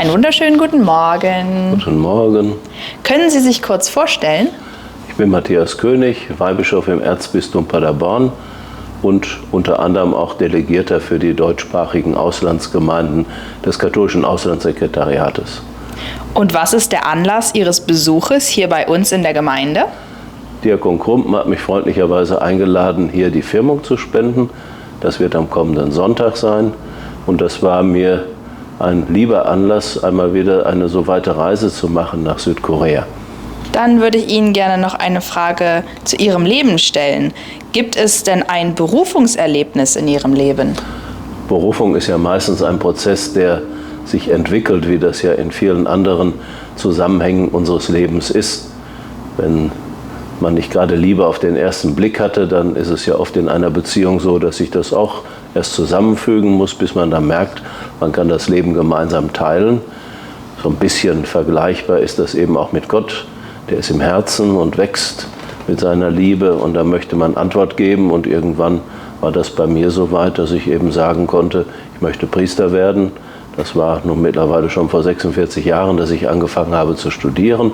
Einen wunderschönen guten Morgen. Guten Morgen. Können Sie sich kurz vorstellen? Ich bin Matthias König, Weihbischof im Erzbistum Paderborn und unter anderem auch Delegierter für die deutschsprachigen Auslandsgemeinden des katholischen Auslandssekretariates. Und was ist der Anlass Ihres Besuches hier bei uns in der Gemeinde? Diakon Krumpen hat mich freundlicherweise eingeladen, hier die Firmung zu spenden. Das wird am kommenden Sonntag sein. Und das war mir ein lieber Anlass, einmal wieder eine so weite Reise zu machen nach Südkorea. Dann würde ich Ihnen gerne noch eine Frage zu Ihrem Leben stellen. Gibt es denn ein Berufungserlebnis in Ihrem Leben? Berufung ist ja meistens ein Prozess, der sich entwickelt, wie das ja in vielen anderen Zusammenhängen unseres Lebens ist. Wenn man nicht gerade Liebe auf den ersten Blick hatte, dann ist es ja oft in einer Beziehung so, dass sich das auch erst zusammenfügen muss, bis man dann merkt, man kann das Leben gemeinsam teilen. So ein bisschen vergleichbar ist das eben auch mit Gott. Der ist im Herzen und wächst mit seiner Liebe und da möchte man Antwort geben und irgendwann war das bei mir so weit, dass ich eben sagen konnte, ich möchte Priester werden. Das war nun mittlerweile schon vor 46 Jahren, dass ich angefangen habe zu studieren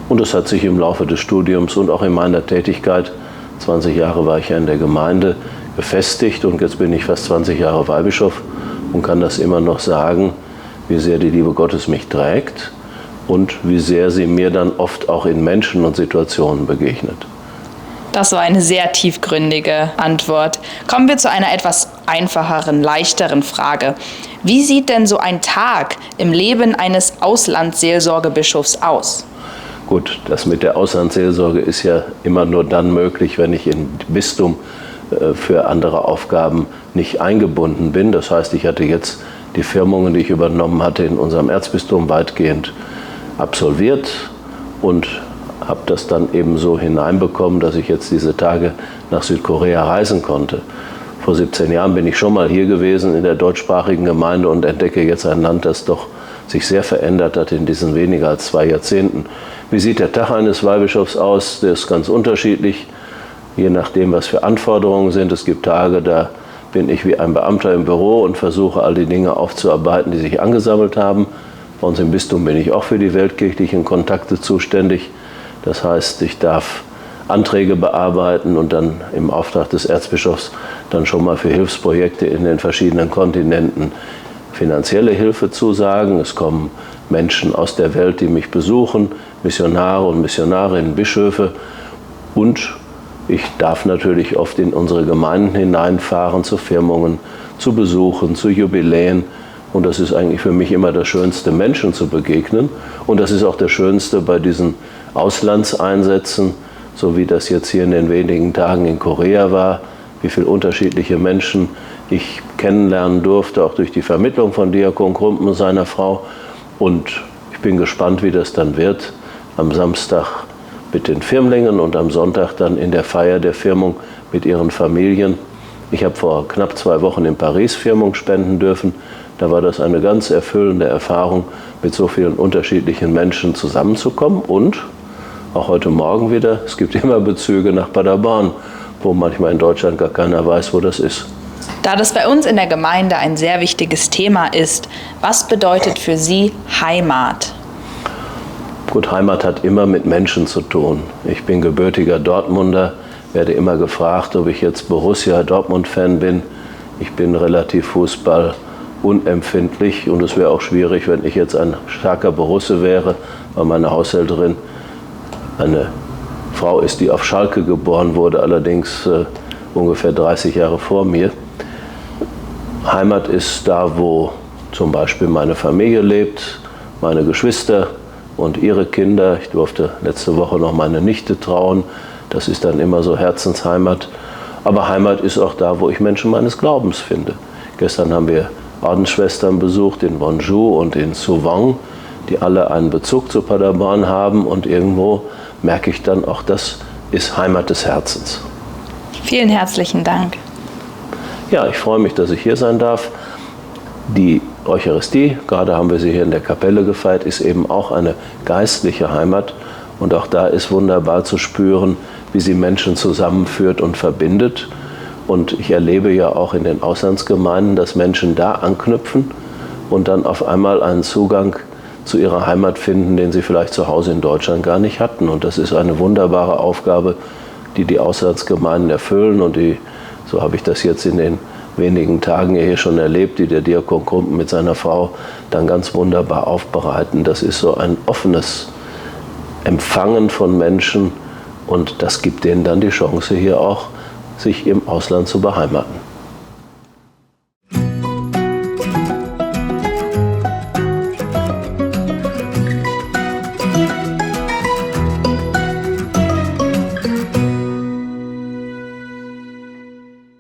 und es hat sich im Laufe des Studiums und auch in meiner Tätigkeit, 20 Jahre war ich ja in der Gemeinde, gefestigt und jetzt bin ich fast 20 Jahre Weihbischof und kann das immer noch sagen, wie sehr die Liebe Gottes mich trägt und wie sehr sie mir dann oft auch in Menschen und Situationen begegnet. Das war eine sehr tiefgründige Antwort. Kommen wir zu einer etwas einfacheren, leichteren Frage. Wie sieht denn so ein Tag im Leben eines Auslandsseelsorgebischofs aus? Gut, das mit der Auslandsseelsorge ist ja immer nur dann möglich, wenn ich im Bistum für andere Aufgaben nicht eingebunden bin. Das heißt, ich hatte jetzt die Firmungen, die ich übernommen hatte, in unserem Erzbistum weitgehend absolviert und habe das dann eben so hineinbekommen, dass ich jetzt diese Tage nach Südkorea reisen konnte. Vor 17 Jahren bin ich schon mal hier gewesen in der deutschsprachigen Gemeinde und entdecke jetzt ein Land, das doch sich sehr verändert hat in diesen weniger als 2 Jahrzehnten. Wie sieht der Tag eines Weihbischofs aus? Der ist ganz unterschiedlich, je nachdem, was für Anforderungen sind. Es gibt Tage, da bin ich wie ein Beamter im Büro und versuche, all die Dinge aufzuarbeiten, die sich angesammelt haben. Bei uns im Bistum bin ich auch für die weltkirchlichen Kontakte zuständig. Das heißt, ich darf Anträge bearbeiten und dann im Auftrag des Erzbischofs dann schon mal für Hilfsprojekte in den verschiedenen Kontinenten finanzielle Hilfe zusagen. Es kommen Menschen aus der Welt, die mich besuchen, Missionare und Missionarinnen, Bischöfe. Und ich darf natürlich oft in unsere Gemeinden hineinfahren, zu Firmungen, zu Besuchen, zu Jubiläen. Und das ist eigentlich für mich immer das Schönste, Menschen zu begegnen. Und das ist auch das Schönste bei diesen Auslandseinsätzen, so wie das jetzt hier in den wenigen Tagen in Korea war, wie viele unterschiedliche Menschen ich kennenlernen durfte, auch durch die Vermittlung von Diakon Krumpen und seiner Frau. Und ich bin gespannt, wie das dann wird, am Samstag mit den Firmlingen und am Sonntag dann in der Feier der Firmung mit ihren Familien. Ich habe vor knapp 2 Wochen in Paris Firmung spenden dürfen. Da war das eine ganz erfüllende Erfahrung, mit so vielen unterschiedlichen Menschen zusammenzukommen. Und auch heute Morgen wieder, es gibt immer Bezüge nach Paderborn, wo manchmal in Deutschland gar keiner weiß, wo das ist. Da das bei uns in der Gemeinde ein sehr wichtiges Thema ist, was bedeutet für Sie Heimat? Gut, Heimat hat immer mit Menschen zu tun. Ich bin gebürtiger Dortmunder, werde immer gefragt, ob ich jetzt Borussia Dortmund-Fan bin. Ich bin relativ fußballunempfindlich und es wäre auch schwierig, wenn ich jetzt ein starker Borusse wäre, weil meine Haushälterin eine Frau ist, die auf Schalke geboren wurde, allerdings ungefähr 30 Jahre vor mir. Heimat ist da, wo zum Beispiel meine Familie lebt, meine Geschwister und ihre Kinder. Ich durfte letzte Woche noch meine Nichte trauen. Das ist dann immer so Herzensheimat. Aber Heimat ist auch da, wo ich Menschen meines Glaubens finde. Gestern haben wir Ordensschwestern besucht in Wonju und in Suwon, die alle einen Bezug zu Paderborn haben. Und irgendwo merke ich dann, auch das ist Heimat des Herzens. Vielen herzlichen Dank. Ja, ich freue mich, dass ich hier sein darf. Die Eucharistie, gerade haben wir sie hier in der Kapelle gefeiert, ist eben auch eine geistliche Heimat. Und auch da ist wunderbar zu spüren, wie sie Menschen zusammenführt und verbindet. Und ich erlebe ja auch in den Auslandsgemeinden, dass Menschen da anknüpfen, und dann auf einmal einen Zugang zu ihrer Heimat finden, den sie vielleicht zu Hause in Deutschland gar nicht hatten. Und das ist eine wunderbare Aufgabe, die die Auslandsgemeinden erfüllen und die, so habe ich das jetzt in den wenigen Tagen hier schon erlebt, die der Diakon Krumpen mit seiner Frau dann ganz wunderbar aufbereiten. Das ist so ein offenes Empfangen von Menschen und das gibt denen dann die Chance, hier auch sich im Ausland zu beheimaten.